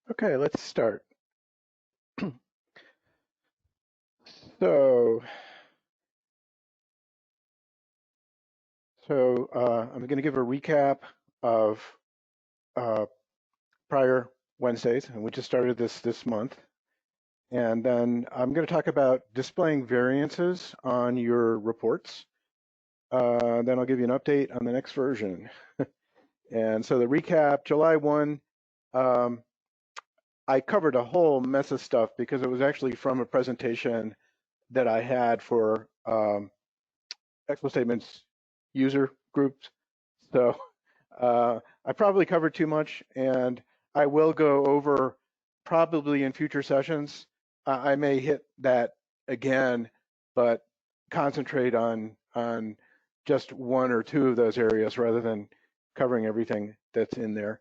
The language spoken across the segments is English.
Okay, let's start. So, I'm going to give a recap of uh, prior Wednesdays, and we just started this month. And then I'm going to talk about displaying variances on your reports. Then I'll give you an update on the next version. And so the recap, July 1, I covered a whole mess of stuff because it was actually from a presentation that I had for XLstatements user groups. So I probably covered too much, and I will go over probably in future sessions. I may hit that again, but concentrate on just one or two of those areas rather than covering everything that's in there.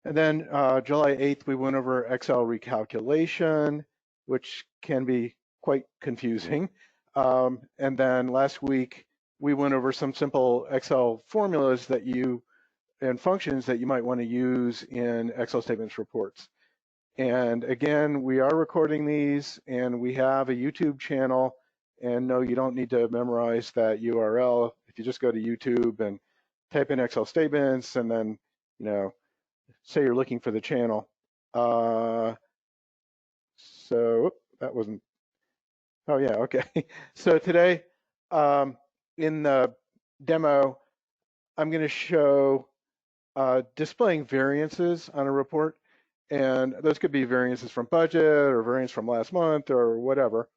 And then July 8th, we went over Excel recalculation, which can be quite confusing. And then last week, we went over some simple Excel formulas that and functions that you might want to use in XLstatements reports. And again, we are recording these, and we have a YouTube channel. And no, you don't need to memorize that URL. If you just go to YouTube and type in XLstatements, and then say you're looking for the channel. So that wasn't. Oh yeah, okay. So today, in the demo, I'm going to show displaying variances on a report, and those could be variances from budget or variance from last month or whatever.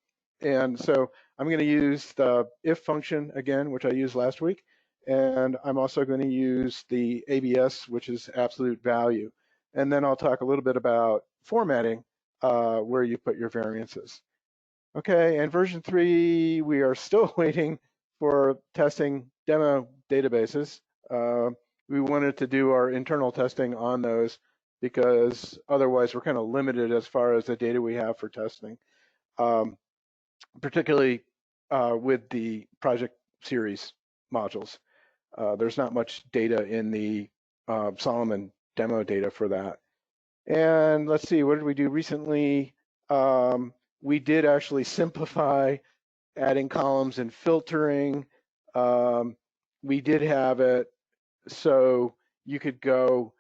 And so I'm going to use the if function again, which I used last week, and I'm also going to use the ABS, which is absolute value. And then I'll talk a little bit about formatting, where you put your variances. Okay, and version 3, we are still waiting for testing demo databases. We wanted to do our internal testing on those because otherwise we're kind of limited as far as the data we have for testing, particularly with the project series modules. There's not much data in the Solomon demo data for that. And let's see, what did we do recently? We did actually simplify adding columns and filtering. We did have it so you could go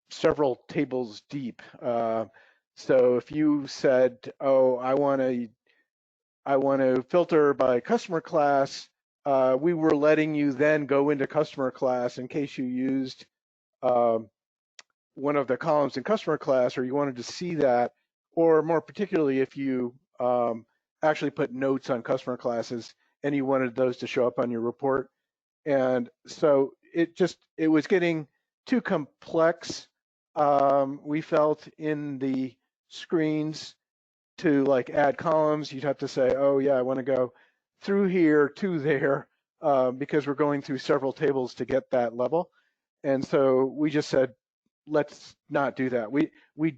several tables deep. So if you said, oh, I want to filter by customer class, we were letting you then go into customer class in case you used one of the columns in customer class, or you wanted to see that, or more particularly if you actually put notes on customer classes and you wanted those to show up on your report. And so it was getting too complex, we felt, in the screens to like add columns. You'd have to say, oh yeah, I want to go through here to there, because we're going through several tables to get that level. And so we just said, let's not do that. We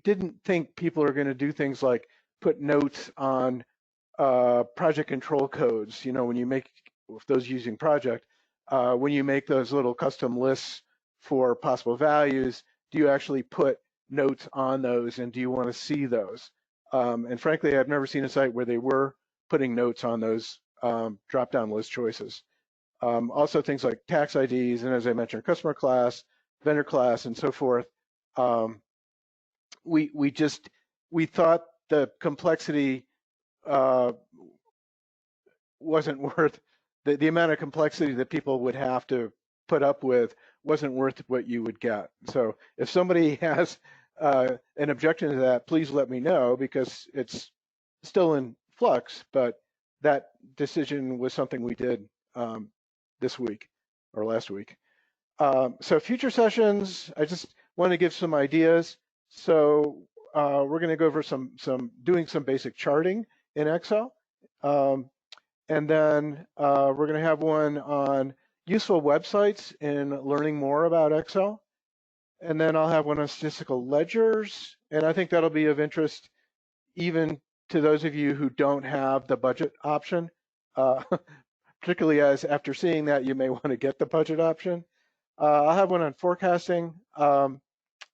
didn't think people are going to do things like put notes on project control codes. When you make those using project, when you make those little custom lists for possible values, do you actually put notes on those, and do you want to see those? And frankly, I've never seen a site where they were putting notes on those drop-down list choices. Also things like tax IDs, and as I mentioned, customer class, vendor class, and so forth. We thought the complexity wasn't worth the amount of complexity that people would have to put up with wasn't worth what you would get. So if somebody has an objection to that, please let me know, because it's still in flux, but that decision was something we did this week or last week. So future sessions, I just want to give some ideas. So we're going to go over doing some basic charting in Excel. And then we're going to have one on useful websites and learning more about Excel. And then I'll have one on statistical ledgers. And I think that'll be of interest even to those of you who don't have the budget option, particularly as after seeing that, you may want to get the budget option. I'll have one on forecasting. I'll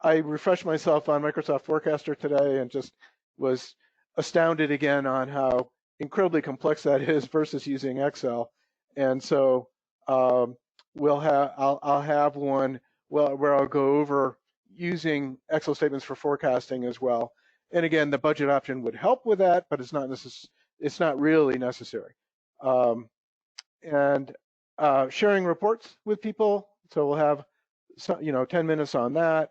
I refreshed myself on Microsoft Forecaster today and just was astounded again on how incredibly complex that is versus using Excel. And so I'll have one where I'll go over using Excel statements for forecasting as well. And again, the budget option would help with that, but it's not really necessary. And sharing reports with people. So we'll have 10 minutes on that.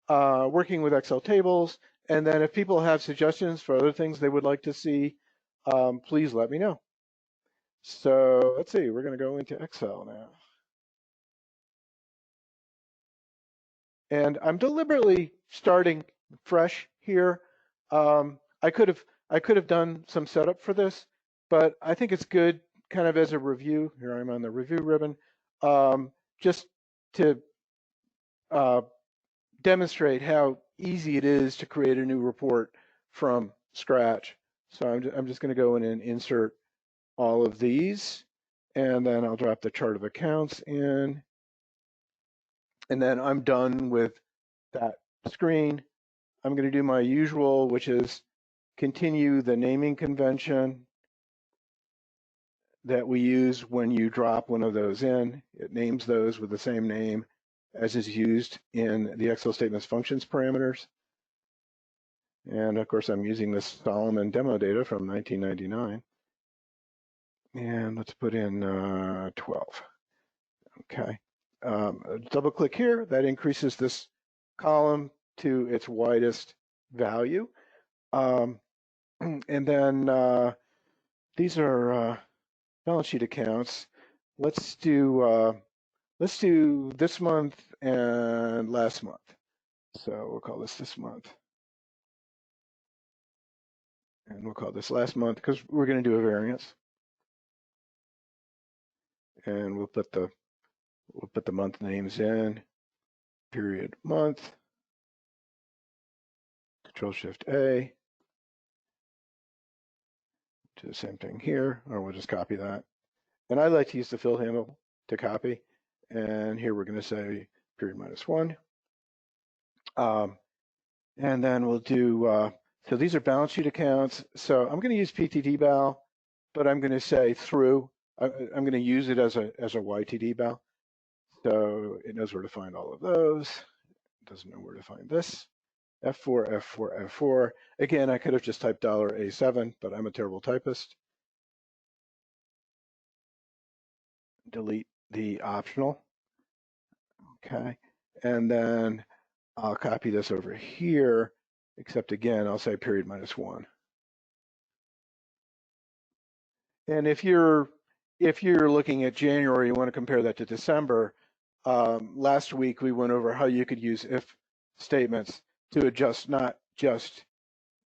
Working with Excel tables, and then if people have suggestions for other things they would like to see, please let me know. So let's see, we're going to go into Excel now. And I'm deliberately starting fresh here. I could have done some setup for this, but I think it's good kind of as a review. Here I'm on the review ribbon, just to demonstrate how easy it is to create a new report from scratch. So I'm just going to go in and insert all of these, and then I'll drop the chart of accounts in, and then I'm done with that screen. I'm going to do my usual, which is continue the naming convention that we use when you drop one of those in. It names those with the same name as is used in the Excel statements functions parameters. And of course, I'm using this Solomon demo data from 1999. And let's put in 12. Okay. Double click here. That increases this column to its widest value. And then these are balance sheet accounts. Let's do this month and last month. So we'll call this month. And we'll call this last month because we're going to do a variance. And we'll put the month names in, period month, Control Shift A. Do the same thing here, or we'll just copy that. And I like to use the fill handle to copy. And here we're going to say period -1. And then we'll do, so these are balance sheet accounts. So I'm going to use PTD-BAL, but I'm going to say through. I'm going to use it as a YTD-BAL. So it knows where to find all of those. It doesn't know where to find this. F4, F4, F4. Again, I could have just typed $A7, but I'm a terrible typist. Delete the optional. Okay. And then I'll copy this over here, except again, I'll say period -1. And if you're looking at January, you want to compare that to December. Last week we went over how you could use if statements to adjust not just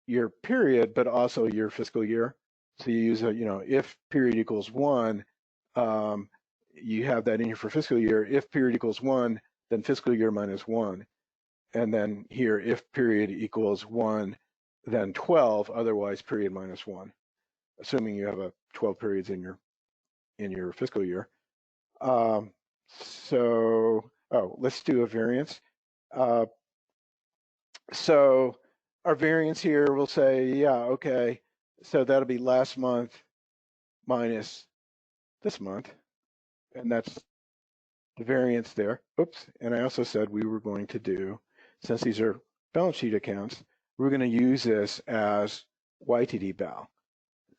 your period, but also your fiscal year. So you use if period equals 1, you have that in here for fiscal year. If period equals 1, then fiscal year -1. And then here, if period equals 1, then 12, otherwise period -1, assuming you have 12 periods in your fiscal year. Let's do a variance. So our variance here will say, yeah, okay, so that'll be last month minus this month, and that's the variance there. Oops, and I also said we were going to do, since these are balance sheet accounts, we're going to use this as YTD-BAL.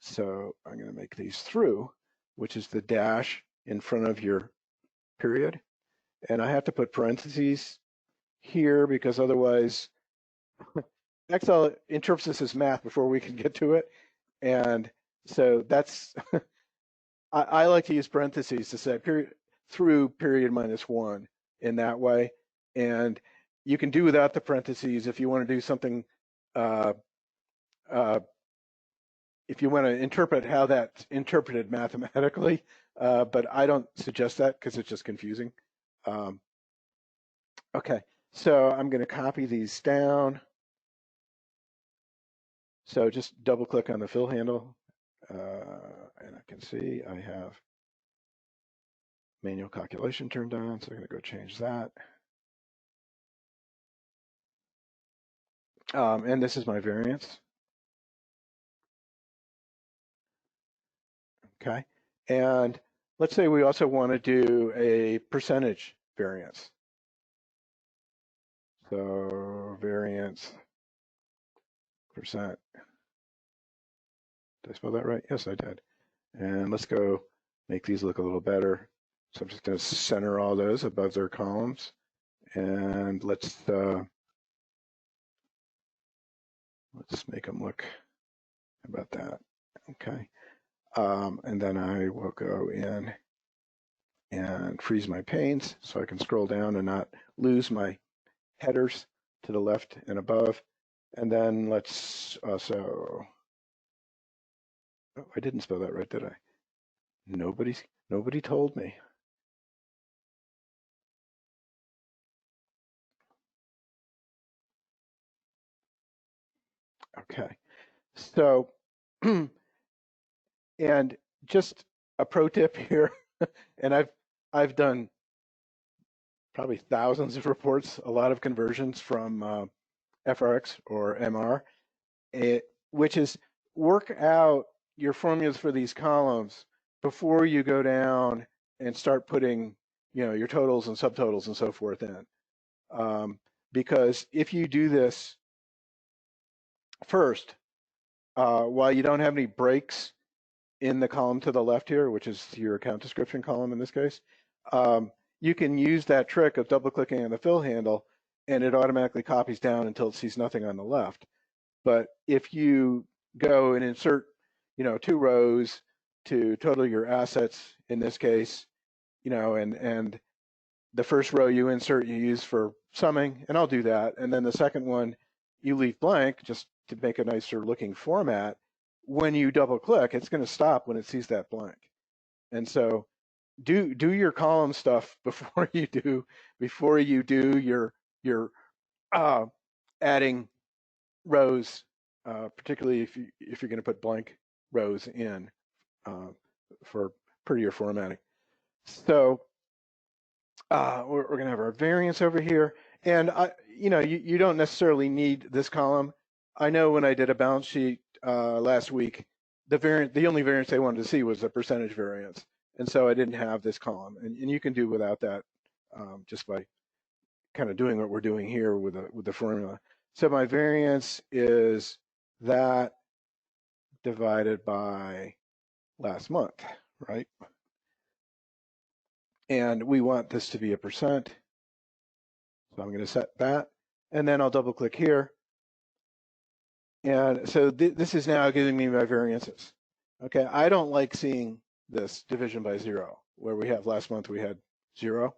So I'm going to make these through, which is the dash in front of your period. And I have to put parentheses here because otherwise Excel interprets this as math before we can get to it. And so that's, I like to use parentheses to say period through period -1 in that way. And you can do without the parentheses if you want to do something, if you want to interpret how that's interpreted mathematically, but I don't suggest that because it's just confusing. Okay, so I'm going to copy these down. So just double click on the fill handle, and I can see I have manual calculation turned on, so I'm going to go change that. And this is my variance. Okay. And let's say we also want to do a percentage variance. So variance percent. Did I spell that right? Yes, I did. And let's go make these look a little better. So I'm just going to center all those above their columns. And let's make them look about that. Okay. And then I will go in and freeze my panes so I can scroll down and not lose my headers to the left and above. And then let's also, oh, I didn't spell that right, did I? Nobody told me. Okay, so, and just a pro tip here, and I've done probably thousands of reports, a lot of conversions from FRX or MR, which is work out your formulas for these columns before you go down and start putting, your totals and subtotals and so forth in. Because if you do this first, while you don't have any breaks in the column to the left here, which is your account description column in this case, you can use that trick of double clicking on the fill handle and it automatically copies down until it sees nothing on the left. But if you go and insert, 2 rows to total your assets in this case, and the first row you insert, you use for summing, and I'll do that. And then the second one you leave blank just to make a nicer looking format. When you double click, it's going to stop when it sees that blank. And so do your column stuff before you do your adding rows, particularly if you're going to put blank rows in for prettier formatting. So we're going to have our variance over here, and you don't necessarily need this column. I know when I did a balance sheet last week, the only variance they wanted to see was the percentage variance, and so I didn't have this column. And you can do without that just by kind of doing what we're doing here with the formula. So my variance is that divided by last month, right? And we want this to be a percent. So I'm going to set that. And then I'll double click here. And so this is now giving me my variances. Okay, I don't like seeing this division by 0, where we have last month we had 0.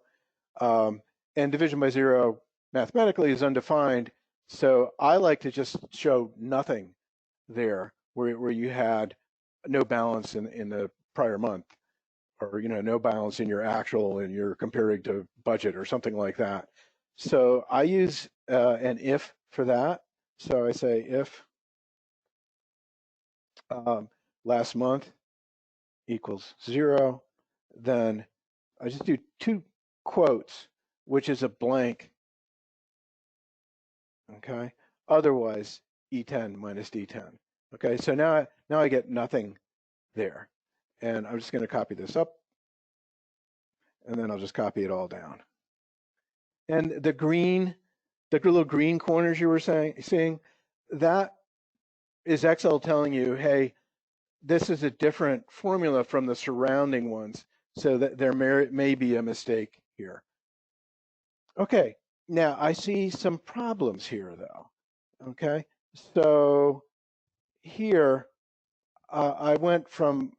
And division by 0 mathematically is undefined. So I like to just show nothing there where you had no balance in the prior month, or no balance in your actual and you're comparing to budget or something like that. So I use an if for that. So I say if last month equals 0, then I just do 2 quotes, which is a blank. Okay. Otherwise, E10 minus D10. Okay. So now I get nothing there, and I'm just going to copy this up, and then I'll just copy it all down. And the little green corners you were seeing, that is Excel telling you, hey, this is a different formula from the surrounding ones, so that there may be a mistake here. Okay, now I see some problems here though. Okay, so here I went from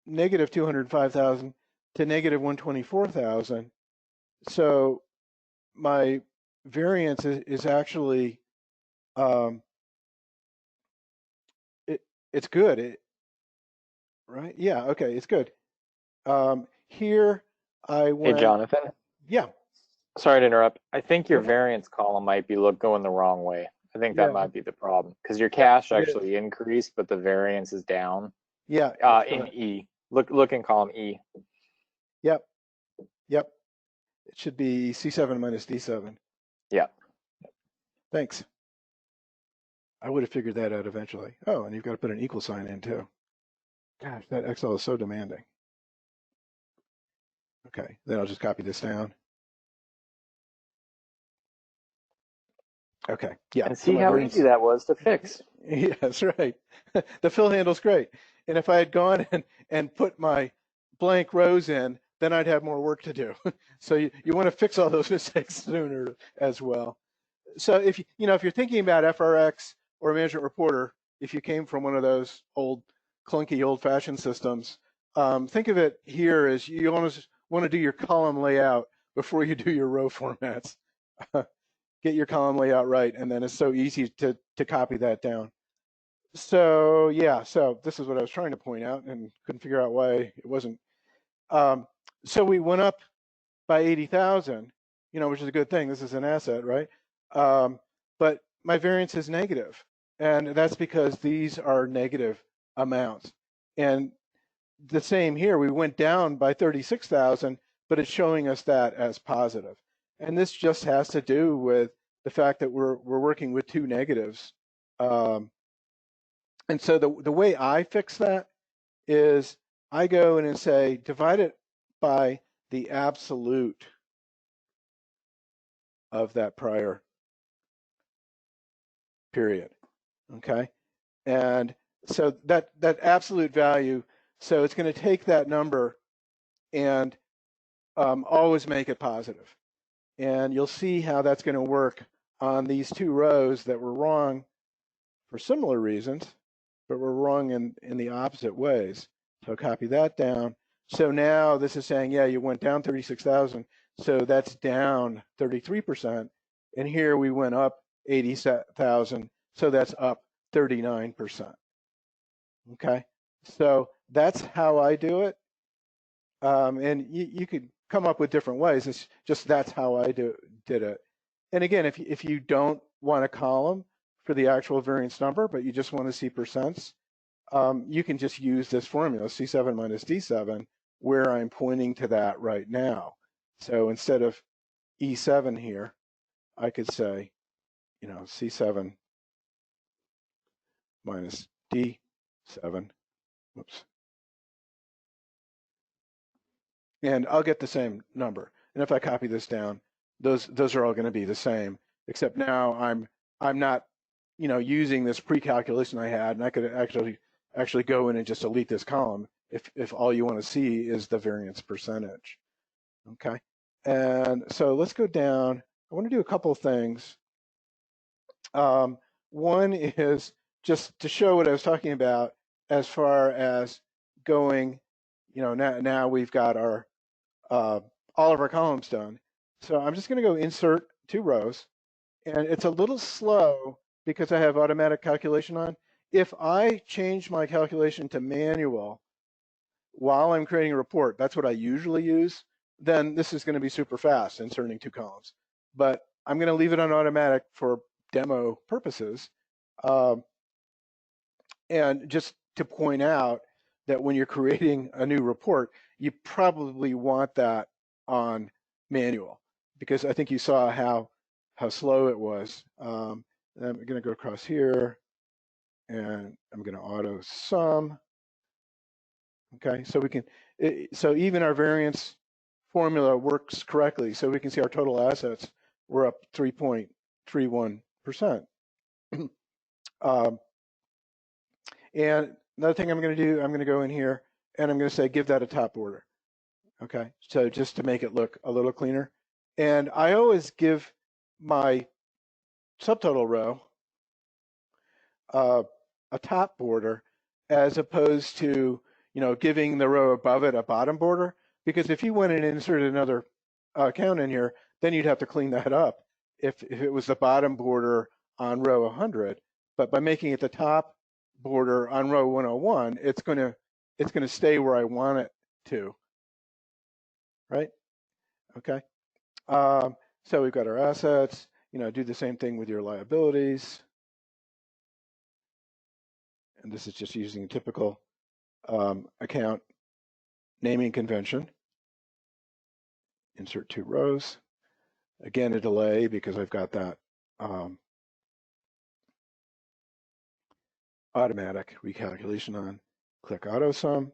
negative 205,000 to negative 124,000. So my variance is actually it's good, right? Yeah, okay, it's good. Here I Hey, went, Jonathan, yeah, sorry to interrupt. I think your no problem. variance column might be going the wrong way. I think that Yeah, might be the problem because your yep, cash it is. actually increased, but the variance is down. Yeah, In E. Look in column E. yep, yep. It should be C7 minus D7. Yeah. Thanks. I would have figured that out eventually. Oh, and you've got to put an equal sign in too. Gosh, that Excel is so demanding. Okay, then I'll just copy this down. Okay, yeah, And so see my how easy variance, that was to fix. yeah, that's right. The fill handle's great. And if I had gone and put my blank rows in, then I'd have more work to do. So you want to fix all those mistakes sooner as well. So if if you're thinking about FRX or Management Reporter, if you came from one of those old clunky old-fashioned systems, think of it here as you almost want to do your column layout before you do your row formats. Get your column layout right, and then it's so easy to copy that down. So yeah, so this is what I was trying to point out and couldn't figure out why it wasn't. So we went up by 80,000, which is a good thing. This is an asset, right? But my variance is negative, and that's because these are negative amounts. And the same here, we went down by 36,000, but it's showing us that as positive. And this just has to do with the fact that we're working with two negatives. And so the way I fix that is I go in and say, divide it by the absolute of that prior period, okay? And so that absolute value, so it's going to take that number and always make it positive. And you'll see how that's going to work on these two rows that were wrong for similar reasons, but were wrong in the opposite ways. So copy that down. So now this is saying, yeah, you went down 36,000, so that's down 33%. And here we went up 80,000, so that's up 39%. Okay, so that's how I do it. And you could come up with different ways. It's just that's how I did it. And again, if you don't want a column for the actual variance number, but you just want to see percents, you can just use this formula, C7 minus D7, where I'm pointing to that right now. So instead of E7 here, I could say, C7 minus D7, whoops. And I'll get the same number. And if I copy this down, those are all going to be the same, except now I'm not, using this pre-calculation I had, and I could actually go in and just delete this column if all you want to see is the variance percentage. Okay, and so let's go down. I want to do a couple of things. One is just to show what I was talking about as far as going, now we've got our all of our columns done. So I'm just going to go insert two rows, and it's a little slow because I have automatic calculation on. If I change my calculation to manual while I'm creating a report, that's what I usually use, then this is going to be super fast, inserting two columns. But I'm going to leave it on automatic for demo purposes. And just to point out that when you're creating a new report, you probably want that on manual, because I think you saw how slow it was. I'm going to go across here, and I'm going to auto sum. Okay, so we can, so even our variance formula works correctly. So we can see our total assets were up 3.31%. And another thing I'm going to do, I'm going to go in here and I'm going to say, give that a top border. Okay, so just to make it look a little cleaner. And I always give my subtotal row a top border as opposed to, giving the row above it a bottom border. Because if you went and inserted another count in here, then you'd have to clean that up if it was the bottom border on row 100. But by making it the top border on row 101, it's going to stay where I want it to, right? Okay. So we've got our assets. Do the same thing with your liabilities. And this is just using a typical account naming convention. Insert two rows. Again, a delay because I've got that automatic recalculation on, click auto sum,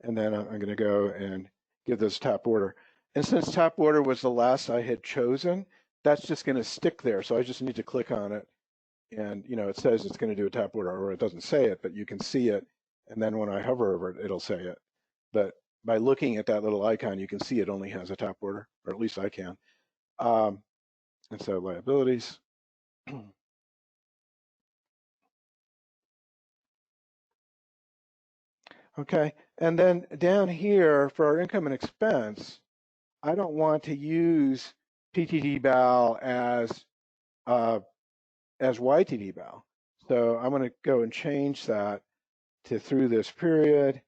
and then I'm going to go and give this top order. And since top order was the last I had chosen, that's just going to stick there. So I just need to click on it, and it says it's going to do a top order, or it doesn't say it, but you can see it. And then when I hover over it, it'll say it. But by looking at that little icon, you can see it only has a top order, or at least I can. And so liabilities. Okay, and then down here for our income and expense, I don't want to use PTD BAL as YTD BAL. So I'm going to go and change that to through this period,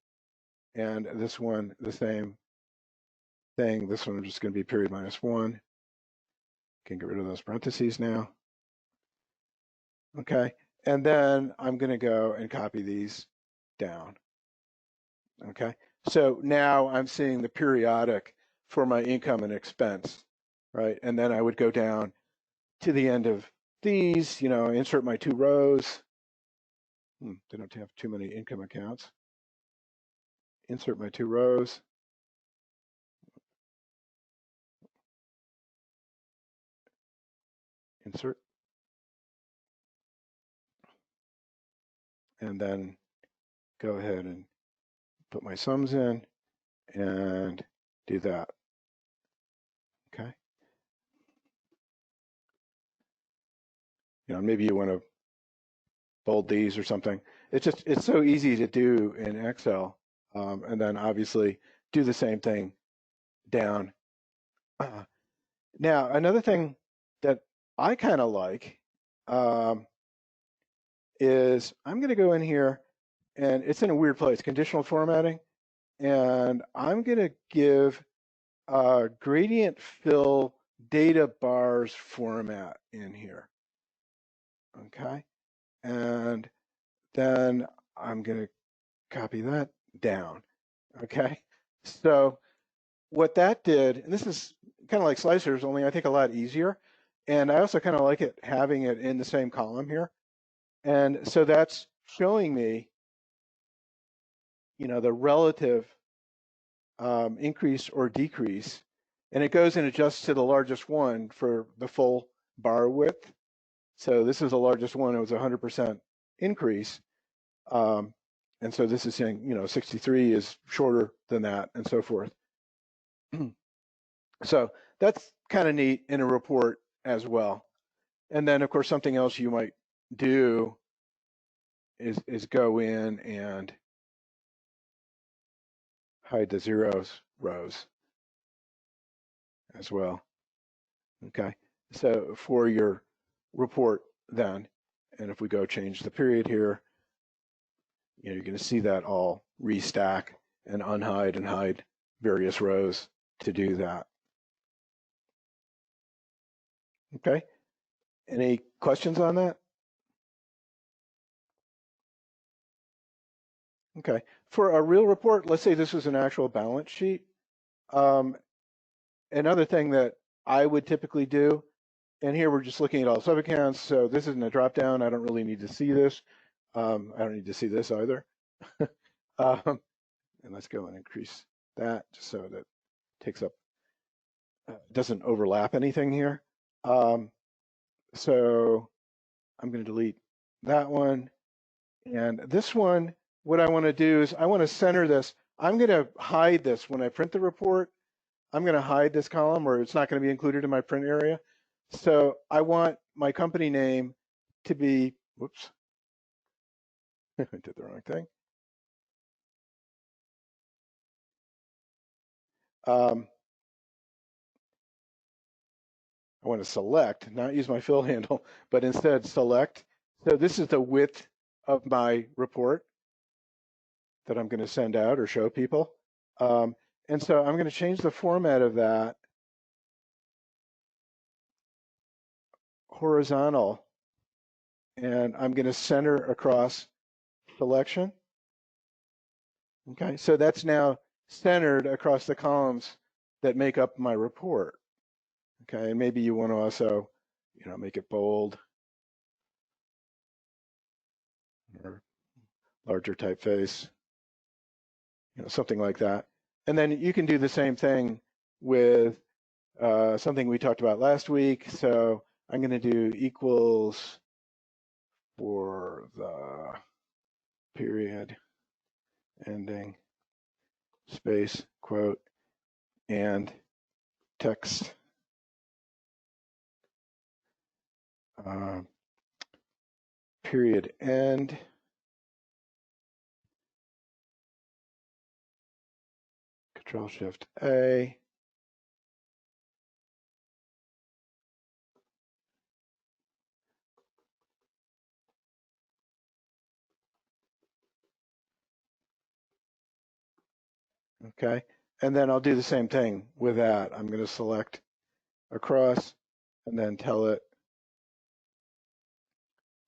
and this one the same thing. This one is just going to be period -1. Can get rid of those parentheses now. Okay, and then I'm going to go and copy these down. Okay, so now I'm seeing the periodic for my income and expense, right? And then I would go down to the end of these, insert my 2 rows. They don't have too many income accounts. Insert my 2 rows. Insert. And then go ahead and put my sums in and do that. Okay. Maybe you want to bold these or something. It's so easy to do in Excel. And then obviously do the same thing down. Now, another thing that I kind of like is I'm going to go in here, and it's in a weird place, conditional formatting, and I'm going to give gradient fill data bars format in here. Okay, and then I'm going to copy that down. Okay, so what that did, and this is kind of like slicers, only I think a lot easier. And I also kind of like it having it in the same column here. And so that's showing me, the relative increase or decrease. And it goes and adjusts to the largest one for the full bar width. So this is the largest one. It was 100% increase. And so this is saying, 63 is shorter than that, and so forth. So that's kind of neat in a report as well. And then, of course, something else you might do is go in and hide the zeros rows as well. Okay, so for your report then, and if we go change the period here, you're going to see that all restack and unhide and hide various rows to do that. Okay, any questions on that? Okay, for a real report, let's say this was an actual balance sheet. Another thing that I would typically do, and here we're just looking at all subaccounts, so this isn't a drop down. I don't really need to see this. I don't need to see this either. And let's go and increase that just so that takes up, doesn't overlap anything here. So I'm going to delete that one. And this one, what I want to do is I want to center this. I'm going to hide this when I print the report. I'm going to hide this column, or it's not going to be included in my print area. So I want my company name to be, whoops, I did the wrong thing. I want to select, not use my fill handle, but instead select. So this is the width of my report that I'm going to send out or show people. And so I'm going to change the format of that horizontal, and I'm going to center across selection. Okay, so that's now centered across the columns that make up my report. Okay, and maybe you want to also, make it bold or larger typeface, something like that. And then you can do the same thing with something we talked about last week. So I'm going to do equals for the period ending space quote and text period end Control-Shift-A. Okay, and then I'll do the same thing with that. I'm going to select across and then tell it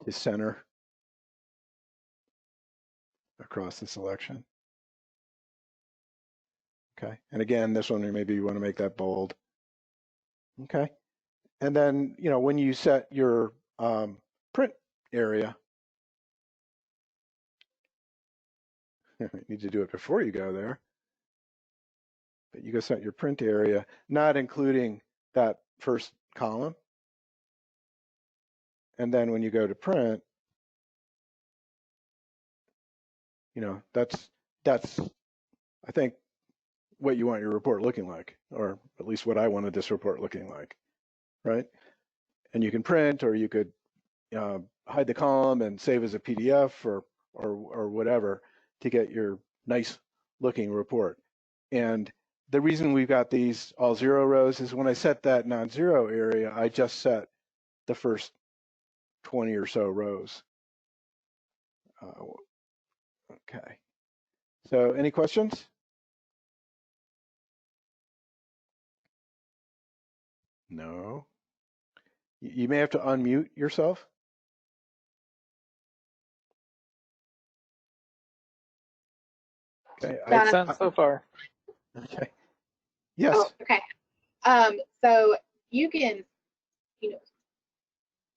to center across the selection. Okay, and again, this one, maybe you want to make that bold. Okay, and then, when you set your print area, you need to do it before you go there, but you go set your print area, not including that first column. And then when you go to print, that's I think what you want your report looking like, or at least what I wanted this report looking like, right? And you can print, or you could hide the column and save as a PDF or whatever to get your nice looking report. And the reason we've got these all 0 rows is when I set that non-zero area, I just set the first 20 or so rows. Okay. So any questions? No. You may have to unmute yourself. Okay. Makes sense so far. Okay. Yes. Oh, okay. So you can,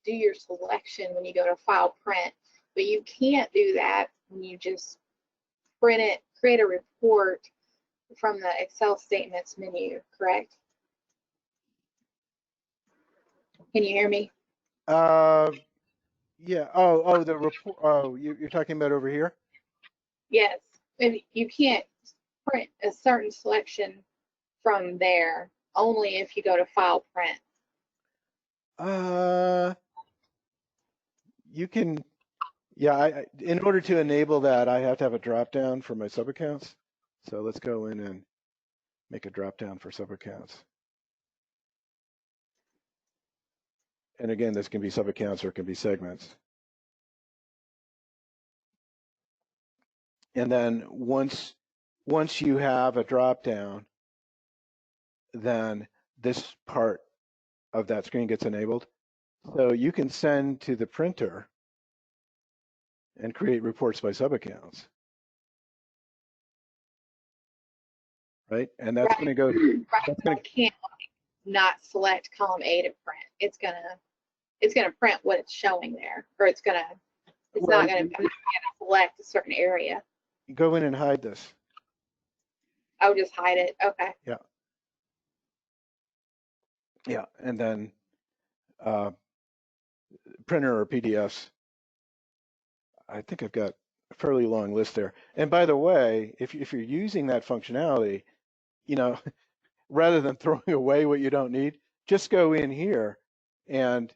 do your selection when you go to File Print, but you can't do that when you just print it, create a report from the Excel Statements menu, correct? Can you hear me? Yeah. Oh, the report. Oh, you're talking about over here? Yes. And you can't print a certain selection from there, only if you go to File Print. You can, yeah, in order to enable that, I have to have a drop down for my sub accounts. So let's go in and make a drop down for sub accounts. And again, this can be sub accounts or it can be segments. And then once you have a drop down, then this part of that screen gets enabled. So you can send to the printer and create reports by sub accounts. Right? And that's going to go. Right. I can't not select column A to print. It's gonna print what it's showing there, or I'm not gonna select a certain area. Go in and hide this. I'll just hide it. Okay. Yeah. Yeah, and then printer or PDFs. I think I've got a fairly long list there. And by the way, if you're using that functionality, rather than throwing away what you don't need, just go in here and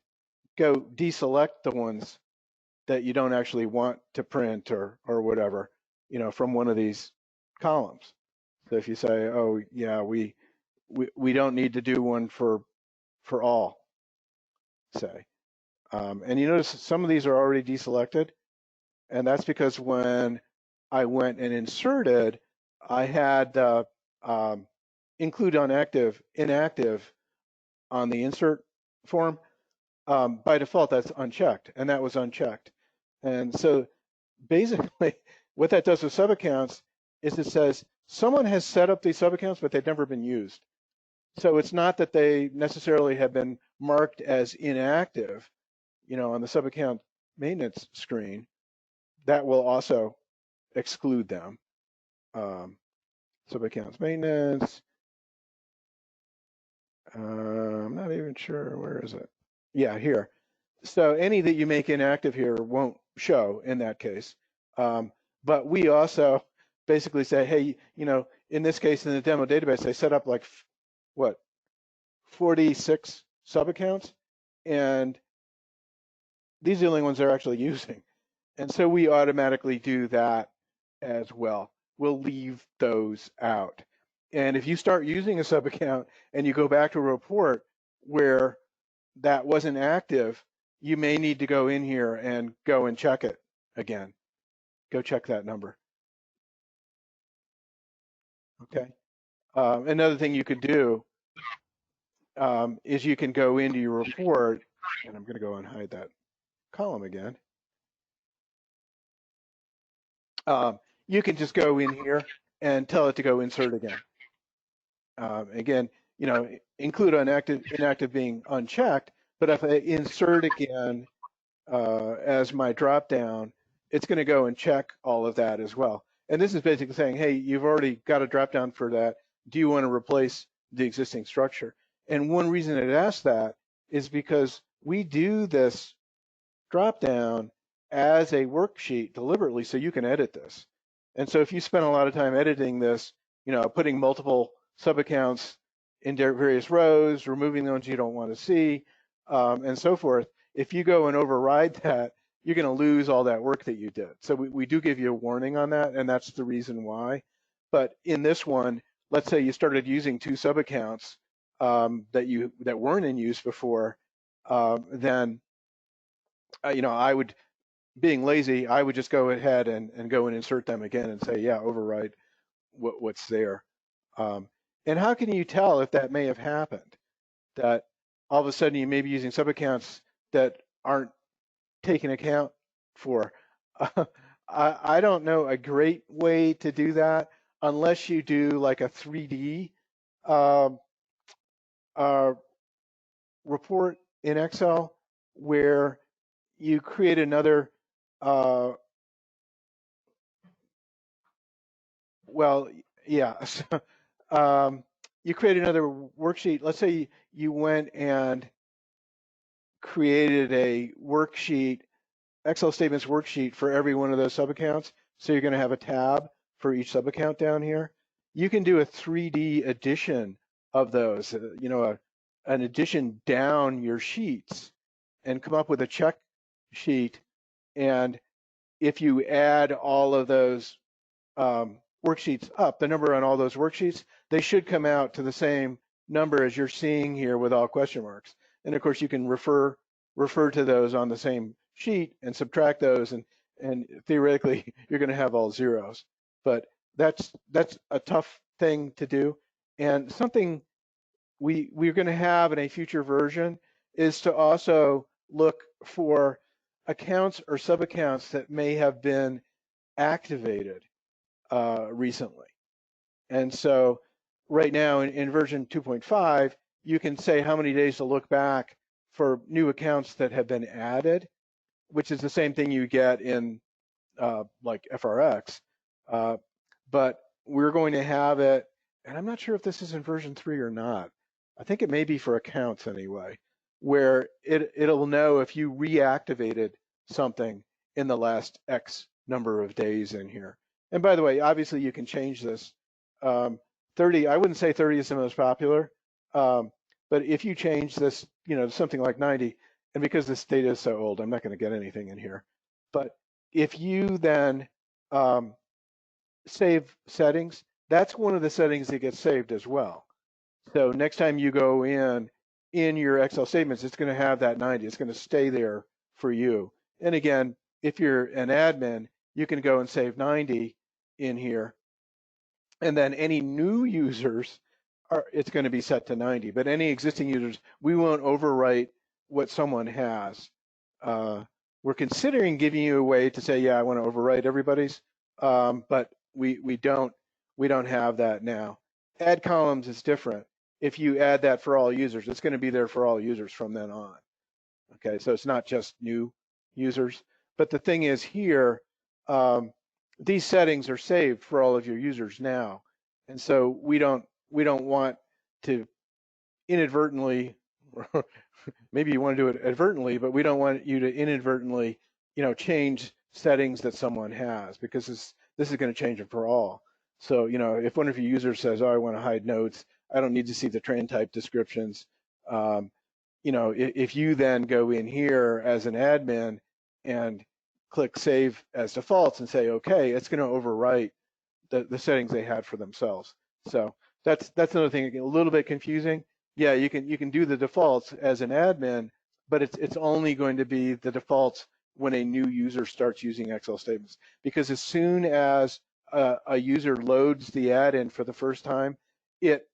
go deselect the ones that you don't actually want to print or whatever, from one of these columns. So if you say, oh yeah, we don't need to do one for all, say, and you notice some of these are already deselected, and that's because when I went and inserted, I had include inactive on the insert form. By default, that's unchecked, and that was unchecked. And so basically what that does with subaccounts is it says someone has set up these subaccounts, but they've never been used. So it's not that they necessarily have been marked as inactive, on the subaccount maintenance screen. That will also exclude them. Sub-accounts maintenance. I'm not even sure, where is it? Yeah, here. So any that you make inactive here won't show in that case. But we also basically say, hey, you know, in this case, in the demo database, they set up like, what, 46 sub-accounts, and these are the only ones they're actually using. And so we automatically do that as well. We'll leave those out. And if you start using a sub-account and you go back to a report where that wasn't active, you may need to go in here and go and check it again. Go check that number. Okay. Another thing you could do is you can go into your report, and I'm going to go and hide that column again. You can just go in here and tell it to go insert again. Again, you know, include inactive being unchecked, but if I insert again as my drop down, it's going to go and check all of that as well. And this is basically saying, hey, you've already got a drop down for that. Do you want to replace the existing structure? And one reason it asks that is because we do this drop down as a worksheet deliberately so you can edit this. And so if you spend a lot of time editing this, you know, putting multiple sub-accounts in various rows, removing the ones you don't want to see, and so forth, if you go and override that, you're going to lose all that work that you did. So we do give you a warning on that, and that's the reason why. But in this one, let's say you started using 2 sub-accounts that weren't in use before, then you know, I would, being lazy, I would just go ahead and go and insert them again and say, yeah, override what's there. And how can you tell if that may have happened? That all of a sudden you may be using sub-accounts that aren't taken account for. I don't know a great way to do that unless you do like a 3D report in Excel where you create another, well, yeah, you create another worksheet. Let's say you went and created a worksheet, XLstatements worksheet for every one of those sub-accounts. So you're going to have a tab for each sub-account down here. You can do a 3D addition of those, you know, an addition down your sheets and come up with a check sheet. And if you add all of those worksheets up, the number on all those worksheets, they should come out to the same number as you're seeing here with all question marks. And of course, you can refer to those on the same sheet and subtract those, and theoretically, you're going to have all zeros. But that's a tough thing to do. And something we're going to have in a future version is to also look for accounts or sub-accounts that may have been activated recently. And so right now in version 2.5, you can say how many days to look back for new accounts that have been added, which is the same thing you get in like FRX. But we're going to have it, and I'm not sure if this is in version 3 or not. I think it may be for accounts anyway, where it'll know if you reactivated something in the last X number of days in here. And by the way, obviously you can change this. 30, I wouldn't say 30 is the most popular, but if you change this, you know, to something like 90, and because this data is so old, I'm not going to get anything in here. But if you then save settings, that's one of the settings that gets saved as well. So next time you go in your Excel statements, it's going to have that 90. It's going to stay there for you. And again, if you're an admin, you can go and save 90 in here. And then any new users, it's going to be set to 90. But any existing users, we won't overwrite what someone has. We're considering giving you a way to say, yeah, I want to overwrite everybody's, but we don't have that now. Add columns is different. If you add that for all users, it's going to be there for all users from then on. Okay, so it's not just new users. But the thing is here, these settings are saved for all of your users now. And so we don't want to inadvertently, maybe you want to do it advertently, but we don't want you to inadvertently, change settings that someone has, because this is going to change it for all. So, if one of your users says, oh, I want to hide notes, I don't need to see the train type descriptions. If you then go in here as an admin and click save as defaults and say, okay, it's going to overwrite the settings they had for themselves. So that's another thing, a little bit confusing. Yeah, you can do the defaults as an admin, but it's only going to be the defaults when a new user starts using Excel statements. Because as soon as a user loads the add-in for the first time, it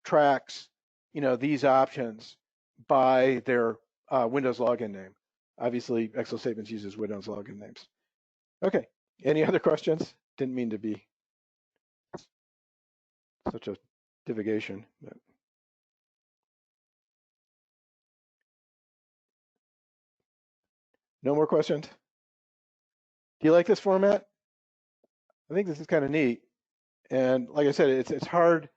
tracks, these options by their Windows login name. Obviously, Excel statements uses Windows login names. Okay, any other questions? Didn't mean to be such a divagation. But. No more questions? Do you like this format? I think this is kind of neat. And like I said, it's hard.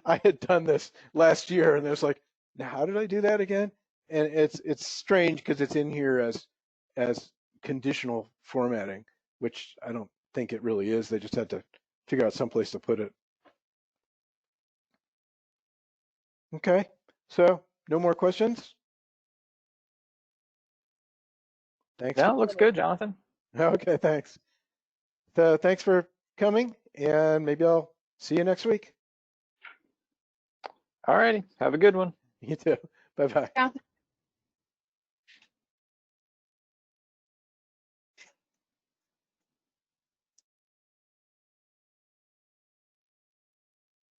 I had done this last year, and there's like, now how did I do that again? And it's strange because it's in here as conditional formatting, which I don't think it really is. They just had to figure out some place to put it. Okay, so no more questions? Thanks. No, looks good, Jonathan. Okay, thanks. So thanks for coming, and maybe I'll see you next week. All righty. Have a good one. You too. Bye-bye. Jonathan,